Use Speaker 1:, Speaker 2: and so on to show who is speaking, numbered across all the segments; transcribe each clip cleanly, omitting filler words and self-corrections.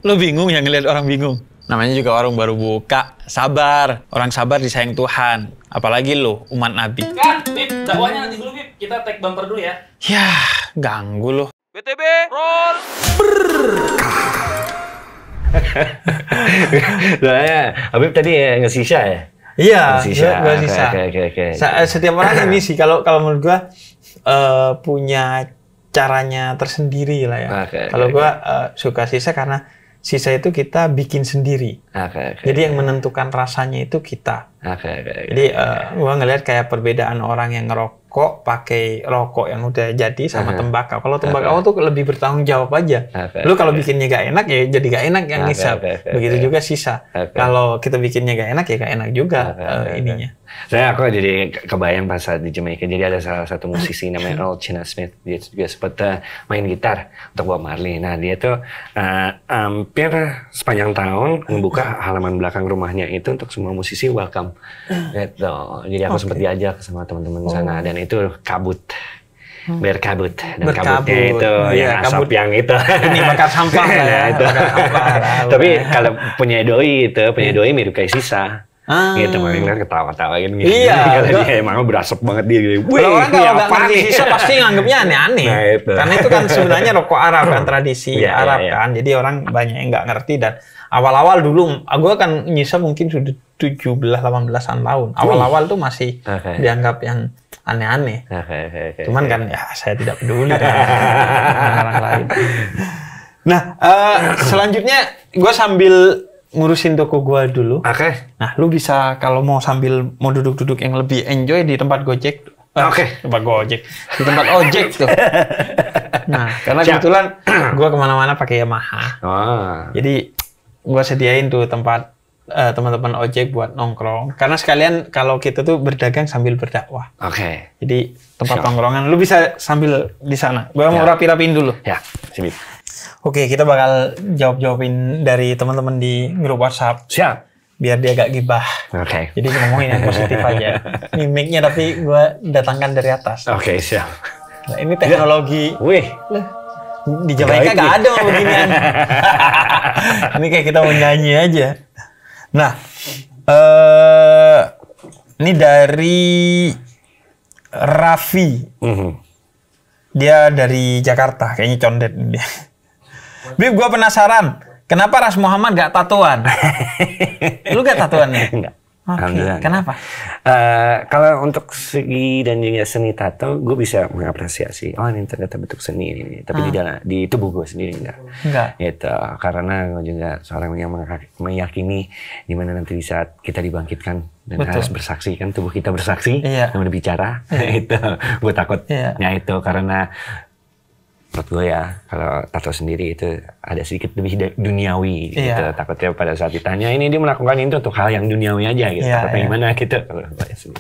Speaker 1: Lu bingung ya ngeliat orang bingung? Namanya juga warung baru buka. Sabar. Orang sabar disayang Tuhan. Apalagi lu, umat Nabi.
Speaker 2: Kan, Bib, dakwahnya nanti dulu, Bib. Kita take bumper dulu ya.
Speaker 1: Yah, ganggu lu.
Speaker 2: BTB, roll!
Speaker 3: Soalnya Habib tadi ya nge-sisa ya?
Speaker 1: Iya,
Speaker 3: Gua
Speaker 1: sisa.
Speaker 3: Oke.
Speaker 1: Setiap orang ini sih, kalau menurut gua punya caranya tersendiri lah ya. Kalau gua suka sisa karena sisa itu kita bikin sendiri. Jadi yang menentukan rasanya itu kita. Jadi gua ngelihat kayak perbedaan orang yang ngerokok pakai rokok yang udah jadi sama tembakau. Kalau tembakau tuh lebih bertanggung jawab aja. Lu kalau bikinnya gak enak ya jadi gak enak yang ngisap. Begitu juga sisa. Kalau kita bikinnya gak enak ya gak enak juga ininya.
Speaker 3: Aku jadi kebayang pas saat di Jamaica. Jadi ada salah satu musisi namanya Earl China Smith. Dia juga sempat main gitar untuk Bob Marley. Nah dia tuh hampir sepanjang tahun membuka halaman belakang rumahnya itu untuk semua musisi welcome. Gitu. Jadi aku sempat diajak sama teman-teman sana dan itu kabut. Berkabut. Dan kabutnya itu yang asap yang itu.
Speaker 1: Ini bakar sampah lah ya.
Speaker 3: Itu. Tapi kalau punya doi mirip kayak sisa. Gitu, makanya ketawa-tawa gitu.
Speaker 1: Iya.
Speaker 3: Dia emang berasap banget dia gitu.
Speaker 1: Kalau orang kalau nggak ngerti sisa pasti nganggapnya aneh-aneh.
Speaker 3: Nah, itu.
Speaker 1: Karena itu kan sebenarnya rokok Arab kan, tradisi Arab kan. Jadi orang banyak yang nggak ngerti dan awal-awal dulu, gue kan nyisa mungkin sudah 17-18an tahun. Awal-awal tuh masih dianggap yang aneh-aneh. Cuman kan ya saya tidak peduli dengan orang lain. Nah, selanjutnya gue sambil ngurusin toko gua dulu. Nah, lu bisa kalau mau sambil mau duduk-duduk yang lebih enjoy di tempat Gojek. Tempat Gojek. Di tempat ojek tuh. Nah, karena kebetulan gua kemana-mana pakai Yamaha. Jadi gua sediain tuh tempat teman-teman ojek buat nongkrong. Karena sekalian kalau kita tuh berdagang sambil berdakwah. Jadi tempat nongkrongan. Lu bisa sambil di sana. Gua mau rapi-rapiin dulu.
Speaker 3: Ya, sip.
Speaker 1: Oke, kita bakal jawab-jawabin dari teman-teman di grup WhatsApp.
Speaker 3: Siap.
Speaker 1: Biar dia gak gibah. Jadi ngomongin yang positif aja. Ini mic-nya tapi gue datangkan dari atas.
Speaker 3: Siap.
Speaker 1: Nah, ini teknologi.
Speaker 3: Wih.
Speaker 1: Di Jamaika gak ada beginian. Ini kayak kita mau nyanyi aja. Nah, ini dari Raffi. Dia dari Jakarta, kayaknya condet dia. Bib, gue penasaran, kenapa Ras Muhammad gak tatoan? Lu gak tatoan ya?
Speaker 3: Enggak.
Speaker 1: Alhamdulillah. Kenapa?
Speaker 3: Kalau untuk segi dan juga seni tato, gue bisa mengapresiasi. Oh, ini ternyata bentuk seni ini. Tapi di tubuh gue sendiri enggak. Gitu. Karena gue juga seorang yang meyakini di mana nanti di saat kita dibangkitkan dan harus bersaksi kan, tubuh kita bersaksi, yang berbicara. Itu gue takutnya itu karena menurut gue ya, kalau tato sendiri itu ada sedikit lebih duniawi gitu. Takutnya pada saat ditanya, ini dia melakukan itu untuk hal yang duniawi aja gitu. Takutnya gimana gitu.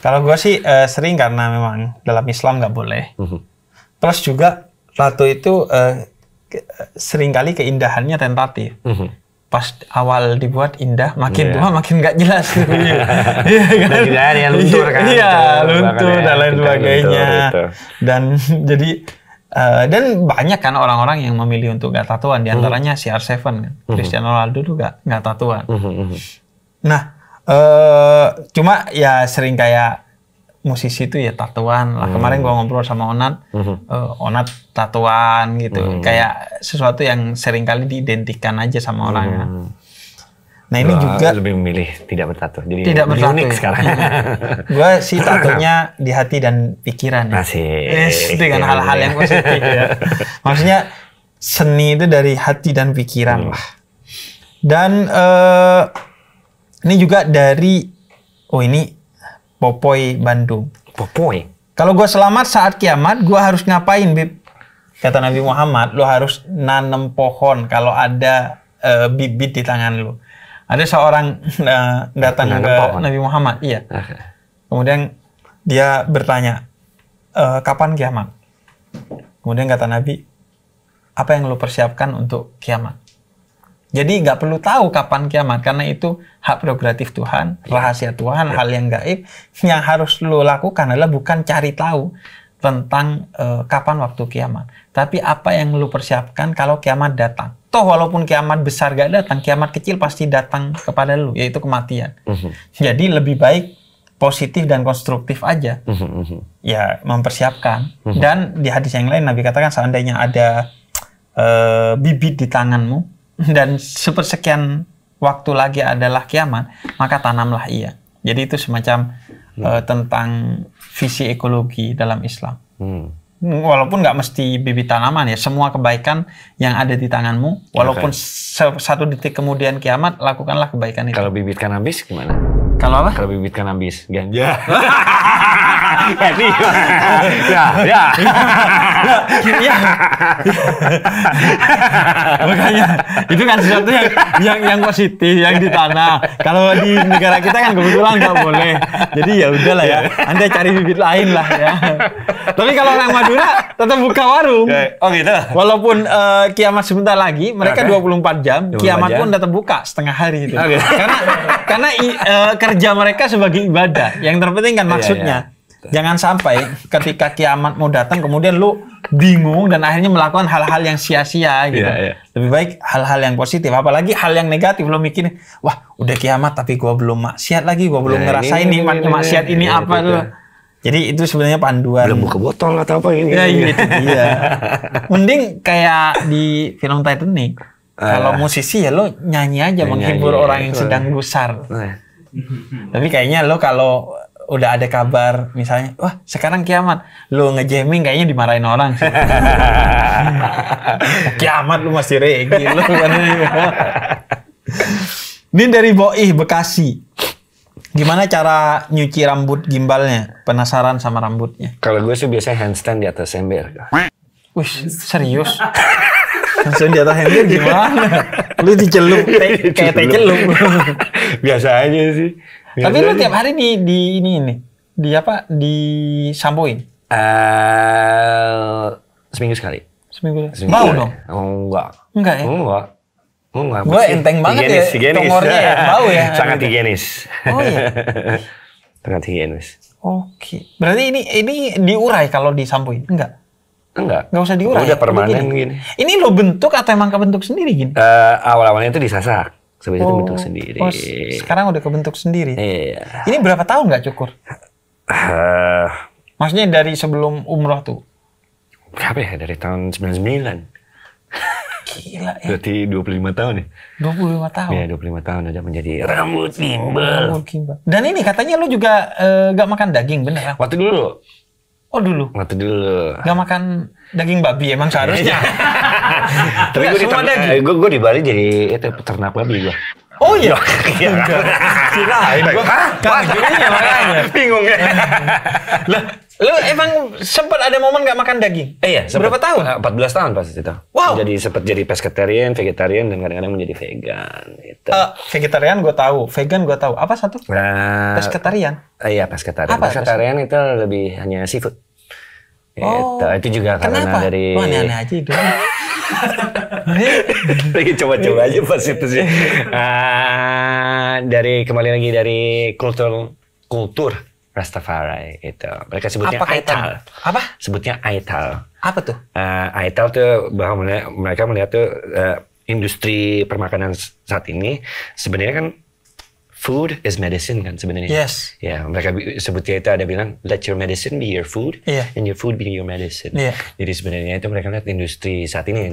Speaker 1: Kalau gue sih sering karena memang dalam Islam nggak boleh. Terus juga tato itu seringkali keindahannya tentatif. Pas awal dibuat indah, makin tua makin nggak jelas.
Speaker 3: Dan juga ada yang luntur kan.
Speaker 1: Luntur dan lain sebagainya. Dan jadi dan banyak kan orang-orang yang memilih untuk gak tatoan, diantaranya CR7 kan, Cristiano Ronaldo tuh gak tatoan. Nah, cuma ya sering kayak musisi itu ya tatoan lah. Kemarin gua ngobrol sama Onat, Onat tatoan gitu, kayak sesuatu yang sering kali diidentikan aja sama orangnya. Nah ini juga
Speaker 3: lebih memilih tidak bertato, jadi
Speaker 1: tidak bertato
Speaker 3: unik sekarang.
Speaker 1: Gue sih tatonya di hati dan pikiran ya. Itu kan hal-hal yang positif ya. Maksudnya seni itu dari hati dan pikiran lah. Dan ini juga dari ini Popoy Bandung.
Speaker 3: Popoy.
Speaker 1: Kalau gue selamat saat kiamat, gue harus ngapain, Bib? Kata Nabi Muhammad, lo harus nanam pohon kalau ada bibit di tangan lo. Ada seorang datang ke Nabi Muhammad, kemudian dia bertanya, kapan kiamat? Kemudian kata Nabi, apa yang lo persiapkan untuk kiamat? Jadi nggak perlu tahu kapan kiamat, karena itu hak prerogatif Tuhan, rahasia Tuhan, hal yang gaib. Yang harus lo lakukan adalah bukan cari tahu tentang kapan waktu kiamat, tapi apa yang lo persiapkan kalau kiamat datang. toh walaupun kiamat besar gak datang, kiamat kecil pasti datang kepada lu, yaitu kematian. Jadi lebih baik positif dan konstruktif aja. Ya mempersiapkan. Dan di hadis yang lain Nabi katakan seandainya ada bibit di tanganmu dan sepersekian waktu lagi adalah kiamat, maka tanamlah ia. Jadi itu semacam tentang visi ekologi dalam Islam. Walaupun nggak mesti bibit tanaman ya, semua kebaikan yang ada di tanganmu, walaupun satu detik kemudian kiamat, lakukanlah kebaikan itu.
Speaker 3: Kalau bibit kanabis gimana?
Speaker 1: Kalau apa?
Speaker 3: Kalau bibit kanabis, ganja. Ya.
Speaker 1: Makanya itu kan sesuatu yang positif, yang ditanam. Kalau di negara kita kan kebetulan nggak boleh. Jadi ya udahlah ya, Anda cari bibit lain lah ya. Tapi kalau orang Madura tetap buka warung.
Speaker 3: Oh gitu.
Speaker 1: Walaupun kiamat sebentar lagi, mereka 24 jam, kiamat pun tetap buka setengah hari itu. Karena kerja mereka sebagai ibadah. Yang terpenting kan maksudnya. Jangan sampai ketika kiamat mau datang kemudian lu bingung dan akhirnya melakukan hal-hal yang sia-sia gitu. Lebih baik hal-hal yang positif, apalagi hal yang negatif lo mikirin, wah udah kiamat tapi gua belum maksiat lagi, gua belum ngerasain nikmatnya maksiat ini apa tuh. Jadi itu sebenarnya panduan.
Speaker 3: Belum buka botol atau apa ini.
Speaker 1: Ya itu dia. Mending kayak di film Titanic. Kalau musisi ya lo nyanyi aja menghibur orang yang sedang gusar. Tapi kayaknya lo kalau udah ada kabar misalnya, wah sekarang kiamat, lo nge-jamming kayaknya dimarahin orang sih. Kiamat lu masih regi lo. Ini dari Boih Bekasi. Gimana cara nyuci rambut gimbalnya? Penasaran sama rambutnya.
Speaker 3: Kalau gue sih biasanya handstand di atas ember.
Speaker 1: Wih, serius? Langsung di atas ember gimana? Lu dicelup, kayak teh celup.
Speaker 3: Biasa aja sih.
Speaker 1: Tapi lu tiap hari di sampoin?
Speaker 3: Seminggu sekali.
Speaker 1: Seminggu. Bau dong? Enggak ya?
Speaker 3: Enggak.
Speaker 1: Gue enteng banget higienis. Tongornya ya, bau ya.
Speaker 3: Sangat higienis.
Speaker 1: Oh iya.
Speaker 3: Sangat higienis.
Speaker 1: Oke. Berarti ini diurai kalau disampoin? Enggak usah diurai.
Speaker 3: Udah permanen gini.
Speaker 1: Ini lo bentuk atau emang kebentuk sendiri gini?
Speaker 3: Awal-awalnya itu disasak. Sebenarnya itu bentuk sendiri.
Speaker 1: Sekarang udah kebentuk sendiri.
Speaker 3: Iya.
Speaker 1: Ini berapa tahun nggak cukur? Maksudnya dari sebelum umroh tuh?
Speaker 3: Berapa ya? Dari tahun 99.
Speaker 1: Gila ya.
Speaker 3: Berarti 25 tahun ya?
Speaker 1: 25 tahun?
Speaker 3: Iya, 25 tahun udah menjadi rambut gimbal.
Speaker 1: Dan ini katanya lu juga nggak makan daging, bener?
Speaker 3: Waktu dulu.
Speaker 1: Oh dulu?
Speaker 3: Waktu dulu.
Speaker 1: Gak makin daging babi emang seharusnya.
Speaker 3: Tapi gue di Bali jadi peternak babi gue.
Speaker 1: Oh iya? Kirain gue. Gini makanya. Bingung ya. Lah, lu emang sempat ada momen gak makan daging?
Speaker 3: Iya.
Speaker 1: Berapa tahun?
Speaker 3: 14 tahun pas itu.
Speaker 1: Wow.
Speaker 3: Jadi sempat jadi pescetarian, vegetarian, dan kadang-kadang menjadi vegan. Gitu.
Speaker 1: Vegetarian gue tahu, vegan gue tahu. Apa satu? Pescetarian.
Speaker 3: Iya, pescetarian. Pescetarian itu lebih hanya seafood. Itu juga karena dari...
Speaker 1: Wah, aneh-aneh aja itu.
Speaker 3: Lagi coba-coba aja pas itu sih. Kembali lagi dari kultur Rastafari itu. Mereka sebutnya Aital.
Speaker 1: Apa?
Speaker 3: Sebutnya Aital.
Speaker 1: Apa tuh?
Speaker 3: Aital tuh bahwa mereka melihat tuh industri permakanan saat ini sebenarnya kan food is medicine kan sebenarnya.
Speaker 1: Yes.
Speaker 3: Ya, mereka sebutnya itu ada bilang let your medicine be your food and your food be your medicine. Jadi sebenarnya itu mereka lihat industri saat ini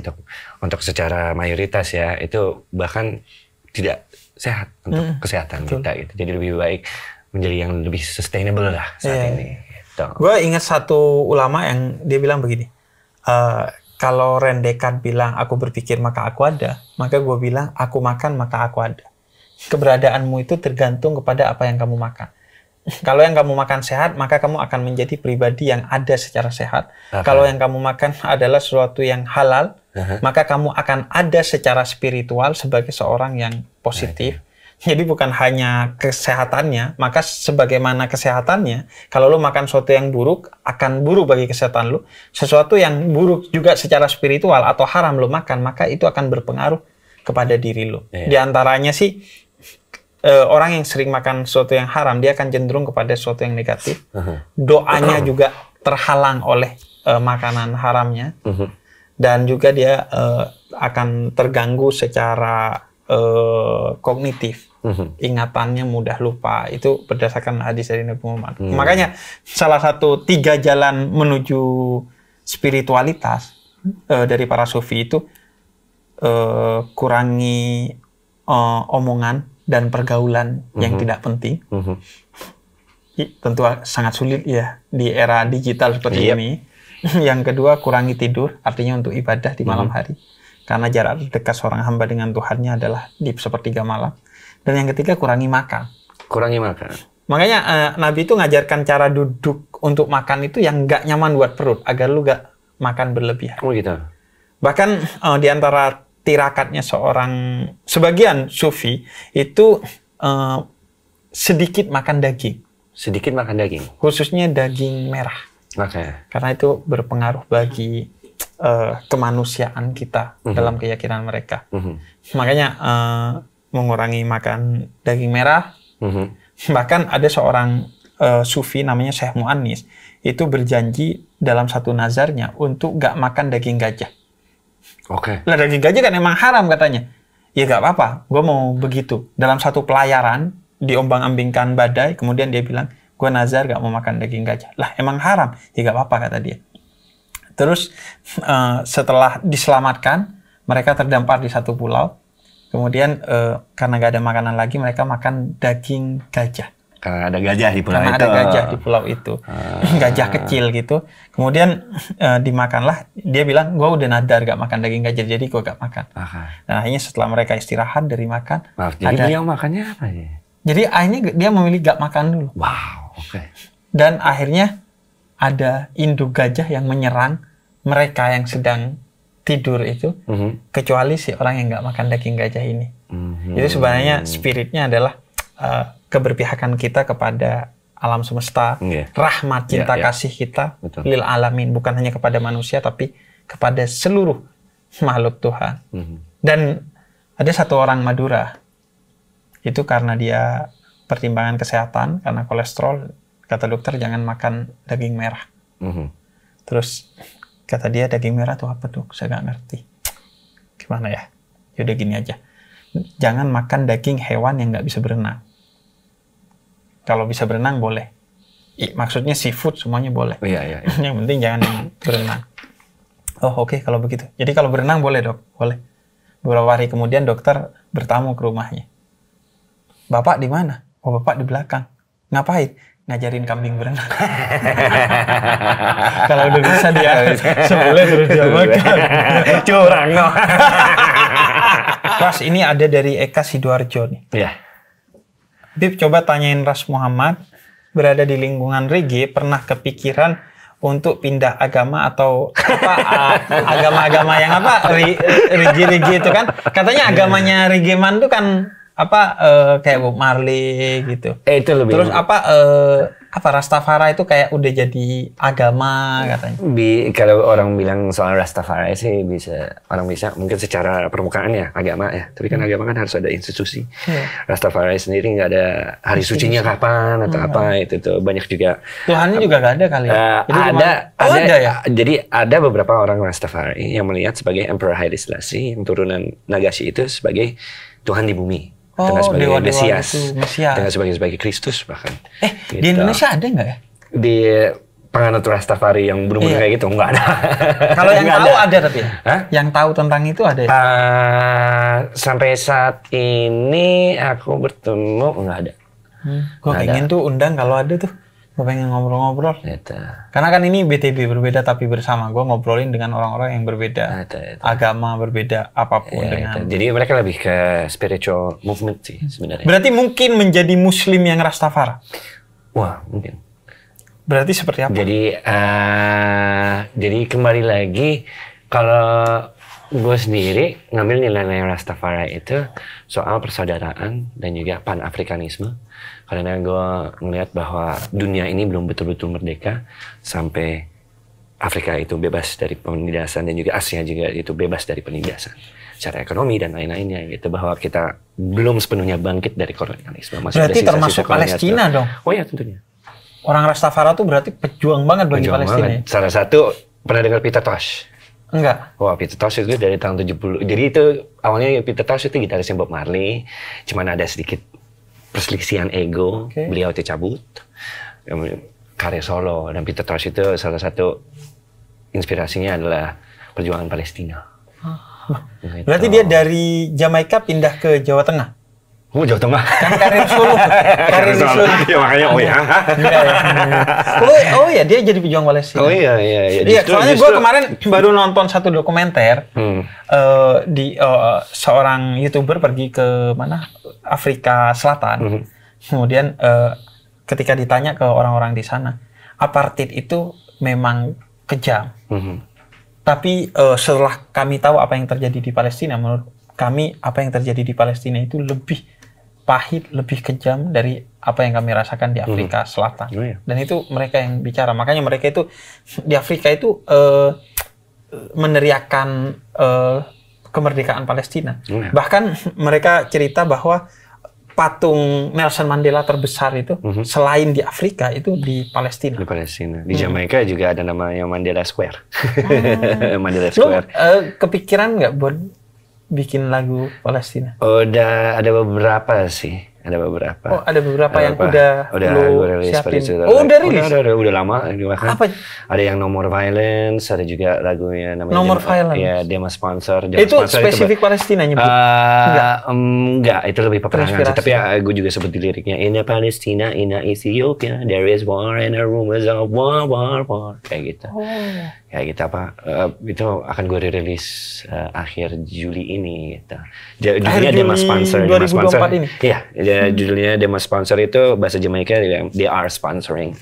Speaker 3: untuk secara mayoritas ya itu bahkan tidak sehat untuk kesehatan kita gitu. Jadi lebih baik menjadi yang lebih sustainable lah saat ini. Gitu.
Speaker 1: Gue ingat satu ulama yang dia bilang begini. Kalau René Descartes bilang aku berpikir maka aku ada, maka gue bilang aku makan maka aku ada. Keberadaanmu itu tergantung kepada apa yang kamu makan. Kalau yang kamu makan sehat, maka kamu akan menjadi pribadi yang ada secara sehat. Kalau yang kamu makan adalah sesuatu yang halal, maka kamu akan ada secara spiritual sebagai seorang yang positif. Jadi bukan hanya kesehatannya, maka sebagaimana kesehatannya, kalau lo makan sesuatu yang buruk, akan buruk bagi kesehatan lo. Sesuatu yang buruk juga secara spiritual atau haram lo makan, maka itu akan berpengaruh kepada diri lo. Di antaranya sih, orang yang sering makan sesuatu yang haram, dia akan cenderung kepada sesuatu yang negatif. Doanya juga terhalang oleh makanan haramnya. dan juga dia akan terganggu secara kognitif. Ingatannya mudah lupa. Itu berdasarkan hadis dari Nabi Muhammad. Makanya salah satu 3 jalan menuju spiritualitas dari para sufi itu kurangi omongan dan pergaulan yang tidak penting. Tentu sangat sulit ya di era digital seperti ini. Yang kedua, kurangi tidur, artinya untuk ibadah di malam hari. Karena jarak dekat seorang hamba dengan Tuhannya adalah di sepertiga malam. Dan yang ketiga, kurangi makan.
Speaker 3: Kurangi makan.
Speaker 1: Makanya Nabi itu ngajarkan cara duduk untuk makan itu yang nggak nyaman buat perut, agar lu nggak makan berlebihan.
Speaker 3: Oh gitu.
Speaker 1: Bahkan di antara tirakatnya sebagian sufi itu sedikit makan daging.
Speaker 3: Sedikit makan daging.
Speaker 1: Khususnya daging merah. Karena itu berpengaruh bagi kemanusiaan kita dalam keyakinan mereka. Makanya mengurangi makan daging merah. Bahkan ada seorang sufi namanya Syekh Mu'annis itu berjanji dalam satu nazarnya untuk gak makan daging gajah. Lah daging gajah kan emang haram katanya. Ya gak apa-apa, gue mau begitu. Dalam satu pelayaran diombang-ambingkan badai, kemudian dia bilang, gue nazar gak mau makan daging gajah. Lah emang haram, ya gak apa-apa kata dia. Terus setelah diselamatkan, mereka terdampar di satu pulau. Kemudian karena gak ada makanan lagi, mereka makan daging gajah.
Speaker 3: Karena ada gajah di pulau itu.
Speaker 1: Karena ada gajah di pulau itu. Gajah kecil gitu. Kemudian dimakanlah. Dia bilang, gue udah nadar gak makan daging gajah, jadi gue gak makan. Dan akhirnya setelah mereka istirahat dari makan.
Speaker 3: Jadi beliau makannya apa ya?
Speaker 1: Jadi akhirnya dia memilih gak makan dulu.
Speaker 3: Wow,
Speaker 1: Dan akhirnya ada induk gajah yang menyerang mereka yang sedang tidur itu, kecuali si orang yang nggak makan daging gajah ini. Jadi sebenarnya spiritnya adalah keberpihakan kita kepada alam semesta, rahmat, cinta kasih kita lil alamin, bukan hanya kepada manusia tapi kepada seluruh makhluk Tuhan. Dan ada satu orang Madura, itu karena dia pertimbangan kesehatan, karena kolesterol, kata dokter jangan makan daging merah. Terus kata dia, daging merah tuh apa tuh? Saya nggak ngerti. Gimana ya? Yaudah gini aja. Jangan makan daging hewan yang nggak bisa berenang. Kalau bisa berenang boleh. Maksudnya seafood semuanya boleh.
Speaker 3: Iya.
Speaker 1: Yang penting jangan berenang. Oh oke, kalau begitu. Jadi kalau berenang boleh dok? Boleh. Beberapa hari kemudian dokter bertamu ke rumahnya. Bapak di mana? Oh bapak di belakang. Ngapain? Ngajarin kambing berenang. Kalau udah bisa dia sebulan terus dia makan.
Speaker 3: Curang no.
Speaker 1: Ras, ini ada dari Eka Sidoarjo nih.
Speaker 3: Iya.
Speaker 1: Bib, coba tanyain Ras Muhammad, berada di lingkungan reggae, pernah kepikiran untuk pindah agama atau apa agama-agama yang apa reggae itu kan? Katanya agamanya reggae man itu kan apa kayak Bob Marley gitu.
Speaker 3: Itu lebih.
Speaker 1: Terus apa Rastafari itu kayak udah jadi agama katanya.
Speaker 3: Kalau orang bilang soal Rastafari sih orang bisa mungkin secara permukaan ya agama ya. Tapi kan agama kan harus ada institusi. Rastafari sendiri nggak ada hari sucinya kapan atau apa itu tuh banyak juga. Tuhannya
Speaker 1: juga nggak ada kali ya.
Speaker 3: Ada ya. Jadi ada beberapa orang Rastafari yang melihat sebagai Emperor Haile Selassie yang turunan Nagashi itu sebagai Tuhan di bumi. Dengan sebagai Mesias, dengan sebagai Kristus bahkan.
Speaker 1: Gitu. Di Indonesia ada nggak ya?
Speaker 3: Di penganut Rastafari yang benar-benar kayak gitu nggak ada.
Speaker 1: Kalau yang tahu ada tapi. Yang tahu tentang itu ada ya?
Speaker 3: Sampai saat ini aku bertemu nggak ada.
Speaker 1: Gue pengen tuh undang kalau ada tuh. Gue pengen ngobrol-ngobrol. Karena kan ini BTB berbeda tapi bersama. Gue ngobrolin dengan orang-orang yang berbeda. Agama berbeda apapun dengan.
Speaker 3: Jadi mereka lebih ke spiritual movement sih sebenarnya.
Speaker 1: Berarti mungkin menjadi Muslim yang Rastafari?
Speaker 3: Wah mungkin.
Speaker 1: Berarti seperti apa?
Speaker 3: Jadi kembali lagi kalau gue sendiri ngambil nilai-nilai Rastafari itu soal persaudaraan dan juga pan-Afrikanisme. Karena gue ngelihat bahwa dunia ini belum betul-betul merdeka sampai Afrika itu bebas dari penindasan dan juga Asia juga itu bebas dari penindasan secara ekonomi dan lain-lainnya gitu, bahwa kita belum sepenuhnya bangkit dari kolonialisme.
Speaker 1: Berarti termasuk Palestina dong?
Speaker 3: Oh ya tentunya.
Speaker 1: Orang Rastafari tuh berarti pejuang banget bagi Palestina.
Speaker 3: Salah satu pernah dengar Peter Tosh?
Speaker 1: Enggak.
Speaker 3: Wah, Peter Tosh itu dari tahun 70. Jadi itu awalnya Peter Tosh itu gitarisnya Bob Marley. Cuman ada sedikit perselisihan ego. Beliau itu cabut. Karya solo. Dan Peter Tosh itu salah satu inspirasinya adalah perjuangan Palestina.
Speaker 1: Berarti dia dari Jamaika pindah ke Jawa Tengah?
Speaker 3: Oh, Jawa Tengah.
Speaker 1: Kan karir Solo. Karir di Solo.
Speaker 3: Ya makanya
Speaker 1: Oh ya, dia jadi pejuang Palestina.
Speaker 3: Oh iya.
Speaker 1: Iya, soalnya gue kemarin baru nonton satu dokumenter di seorang YouTuber pergi ke mana? Afrika Selatan. Kemudian ketika ditanya ke orang-orang di sana, apartheid itu memang kejam. Tapi setelah kami tahu apa yang terjadi di Palestina, menurut kami apa yang terjadi di Palestina itu lebih pahit, lebih kejam dari apa yang kami rasakan di Afrika Selatan. Dan itu mereka yang bicara. Makanya mereka itu di Afrika itu meneriakan kemerdekaan Palestina. Bahkan mereka cerita bahwa patung Nelson Mandela terbesar itu selain di Afrika itu di Palestina.
Speaker 3: Di Palestina. Di Jamaika juga ada namanya Mandela Square. Mandela Square.
Speaker 1: Kepikiran nggak buat bikin lagu Palestina?
Speaker 3: Udah ada beberapa sih. Ada beberapa.
Speaker 1: Oh, ada beberapa yang udah lu siapin.
Speaker 3: Oh,
Speaker 1: udah rilis?
Speaker 3: Udah lama.
Speaker 1: Apa?
Speaker 3: Ada yang No More Violence, ada juga lagunya namanya
Speaker 1: No More Violence.
Speaker 3: Ya, Dema Sponsor.
Speaker 1: Itu spesifik Palestina nyebut?
Speaker 3: Enggak, itu lebih peperangan. Tapi gue juga sebut di liriknya. In Palestina, in Ethiopia, there is war and a rumors of war. Kayak gitu. Kayak gitu apa? Itu akan gue rilis akhir Juli ini. Gitu. Judulnya Dema Sponsor.
Speaker 1: 2024 ini?
Speaker 3: Iya. Judulnya Dema Sponsor itu bahasa Jamaika they are sponsoring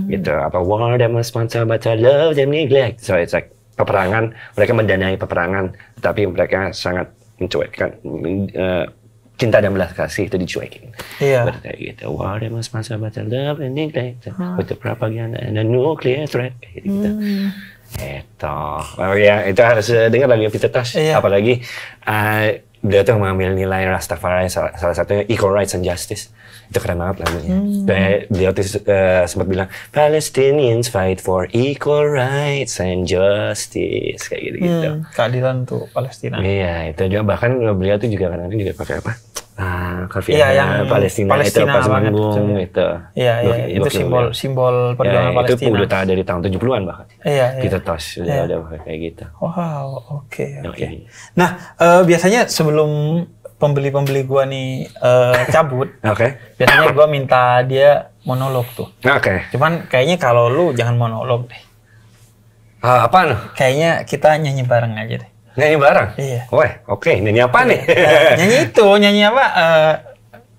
Speaker 3: gitu apa war them sponsor but I love them neglect, so it's like peperangan, mereka mendanai peperangan tapi mereka sangat mencuekkan cinta dan belas kasih itu dicuekin. Kayak gitu, war them sponsor but I love them neglect with the propaganda and the nuclear threat gitu. Itu harus dengar lagi Peter Tosh. Apalagi dia tuh mengambil nilai Rastafari, salah satunya equal rights and justice. Itu keren banget lagunya. Dia tuh sempat bilang Palestinians fight for equal rights and justice kayak gitu.
Speaker 1: Keadilan untuk Palestina.
Speaker 3: Iya, itu juga bahkan beliau tuh juga kadang-kadang juga pakai apa? Yang Palestina itu pas manggung itu.
Speaker 1: Iya, itu simbol perjuangan Palestina.
Speaker 3: Itu udah dari tahun 70-an bahkan. Peter Tosh udah ada kayak gitu.
Speaker 1: Wow, oke. Nah, biasanya sebelum pembeli-pembeli gua nih cabut, biasanya gua minta dia monolog tuh. Cuman kayaknya kalau lu jangan monolog deh.
Speaker 3: Apaan?
Speaker 1: Kayaknya kita nyanyi bareng aja deh.
Speaker 3: Nyanyi bareng?
Speaker 1: Iya.
Speaker 3: Oke. Nyanyi apa nih?
Speaker 1: Nyanyi apa?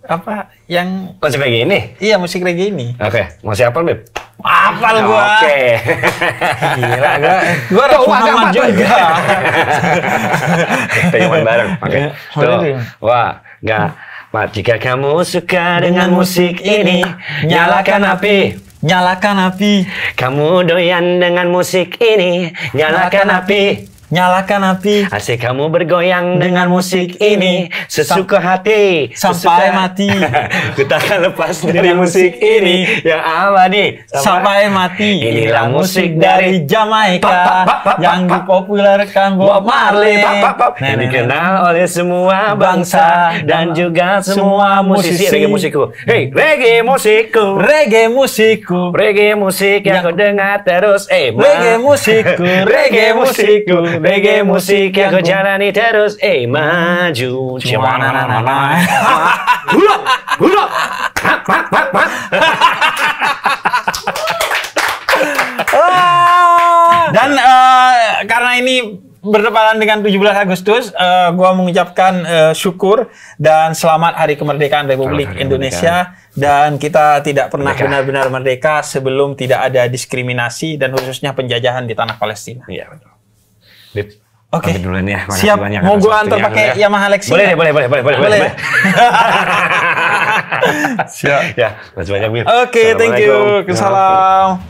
Speaker 1: Apa yang
Speaker 3: musik reggae ini?
Speaker 1: Iya, musik reggae ini.
Speaker 3: Mau siapa, Beb?
Speaker 1: Apal gua. Gila, gua harus Muhammad juga.
Speaker 3: Kita nyanyi bareng. Wah, enggak. Jika kamu suka dengan musik ini, nyalakan api.
Speaker 1: Nyalakan api.
Speaker 3: Kamu doyan dengan musik ini, nyalakan api.
Speaker 1: Nyalakan api.
Speaker 3: Asik kamu bergoyang dengan musik ini, sesuka hati,
Speaker 1: sampai mati.
Speaker 3: Ku takkan lepas dari musik ini yang abadi
Speaker 1: sampai mati.
Speaker 3: Inilah musik dari
Speaker 1: Jamaika yang dipopulerkan Bob Marley,
Speaker 3: yang dikenal oleh semua bangsa dan juga semua musisi. Reggae musikku, hey reggae musikku,
Speaker 1: reggae musikku,
Speaker 3: reggae musik yang kau dengar terus,
Speaker 1: reggae musikku, reggae musikku.
Speaker 3: Reggae musik yang kau jalani terus, maju.
Speaker 1: Dan karena ini bertepatan dengan 17 Agustus, gua mengucapkan syukur dan selamat Hari Kemerdekaan Republik Indonesia. Dan kita tidak pernah benar-benar merdeka sebelum tidak ada diskriminasi dan khususnya penjajahan di tanah Palestina.
Speaker 3: Iya, betul. Bip,
Speaker 1: oke.
Speaker 3: Duluan ya.
Speaker 1: Siap. Mau gua antar pakai Yamaha Lexi?
Speaker 3: Boleh.
Speaker 1: Siap.
Speaker 3: Ya, masih banyak, Bip.
Speaker 1: Oke, thank you. Salam.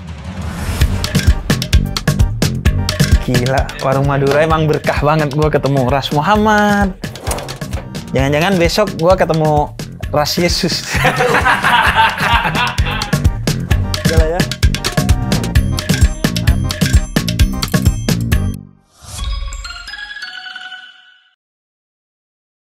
Speaker 1: Gila, warung Madura emang berkah banget gua ketemu Ras Muhammad. Jangan-jangan besok gua ketemu Ras Yesus.